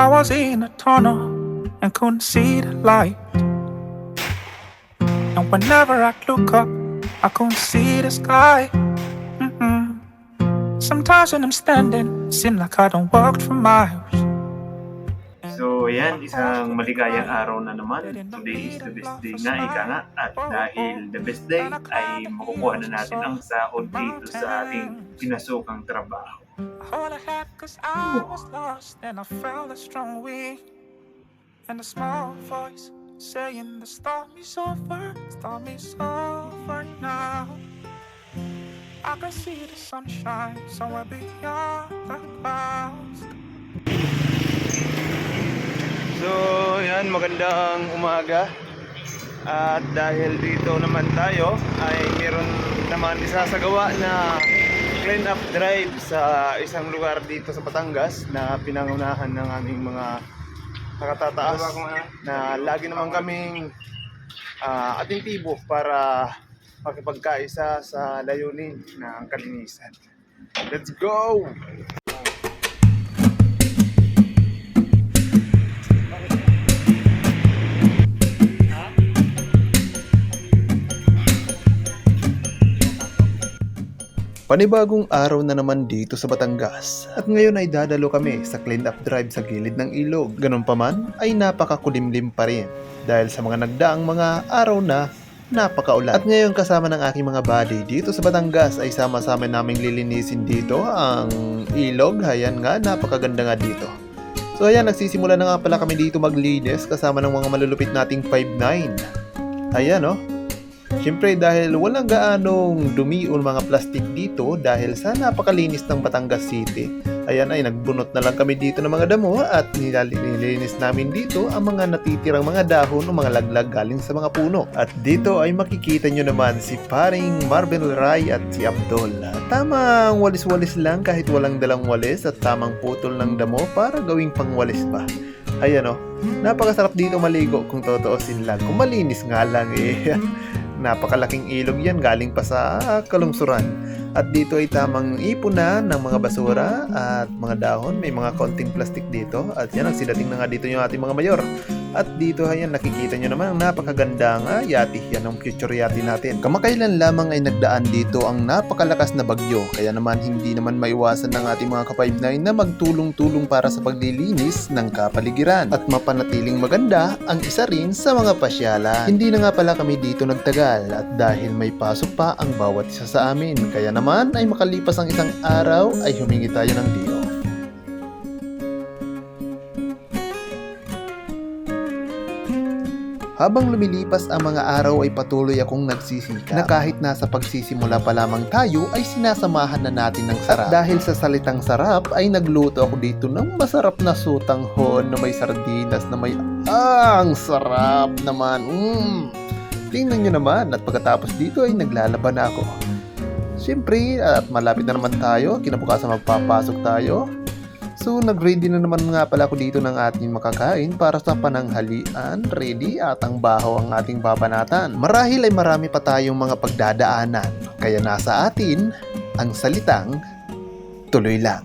I was in a tunnel and couldn't see the light. And whenever I'd look up, I couldn't see the sky. Sometimes when I'm standing, it seems like I don't walk for miles. So ayan, isang maligayang araw na naman. Today is the best day nga, ika nga. At dahil the best day ay makukuha na natin ang sahod dito sa ating pinasukang trabaho. All I had 'cause I was lost and I felt a strong wind and a small voice saying the storm is over now. I can see the sunshine somewhere beyond the clouds. So yan, magandang umaga. At dahil dito naman tayo ay meron naman isasagawa na clean up drive sa isang lugar dito sa Batangas na pinangunahan ng aming mga nakatataas na lagi naman kaming atentibo para makipagkaisa sa layunin ng kalinisan. Let's go! Panibagong araw na naman dito sa Batangas at ngayon ay dadalo kami sa clean up drive sa gilid ng ilog. Ganun pa man ay napakakulimlim pa rin dahil sa mga nagdaang mga araw na napakaulan. At ngayon kasama ng aking mga buddy dito sa Batangas ay sama-sama naming lilinisin dito ang ilog. Ayan nga, napakaganda nga dito. So ayan, nagsisimula na nga pala kami dito maglinis kasama ng mga malulupit nating 5'9". Ayan oh. Siyempre dahil walang gaanong dumi o mga plastic dito dahil sa napakalinis ng Batangas City. Ayan ay nagbunot na lang kami dito ng mga damo at nililinis namin dito ang mga natitirang mga dahon o mga laglag galing sa mga puno. At dito ay makikita nyo naman si paring Marvel Ray at si Abdol. Tamang walis-walis lang kahit walang dalang walis at tamang putol ng damo para gawing pangwalis pa. Ayan o, napakasarap dito maligo kung totoosin lang. Kung malinis nga lang eh. Napakalaking ilog yan galing pa sa kalungsuran. At dito ay tamang ipon na ng mga basura at mga dahon. May mga konting plastic dito. At yan, nagsidating na nga dito yung ating mga mayor. At dito ayan, nakikita nyo naman ang napakagandang yati. Yan ang future yati natin. Kamakailan lamang ay nagdaan dito ang napakalakas na bagyo. Kaya naman hindi naman maiwasan ng ating mga ka-5'9" na magtulong-tulong para sa paglilinis ng kapaligiran. At mapanatiling maganda ang isa rin sa mga pasyalan. Hindi na nga pala kami dito nagtagal. At dahil may pasok pa ang bawat isa sa amin. Kaya naman ay makalipas ang isang araw ay humingi tayo ng day off. Habang lumilipas ang mga araw ay patuloy akong nagsisikap na kahit nasa pagsisimula pa lamang tayo ay sinasamahan na natin ng sarap. At dahil sa salitang sarap ay nagluto ako dito ng masarap na sutanghon na may sardinas na may ang sarap naman. Tingnan nyo naman at pagkatapos dito ay naglalaban na ako. Siyempre at malapit na naman tayo, kinabukasan magpapasok tayo. So nag-ready na naman nga pala ako dito ng ating makakain para sa pananghalian. Ready at ang baho ang ating babanatan. Marahil ay marami pa tayong mga pagdadaanan. Kaya nasa atin ang salitang tuloy lang.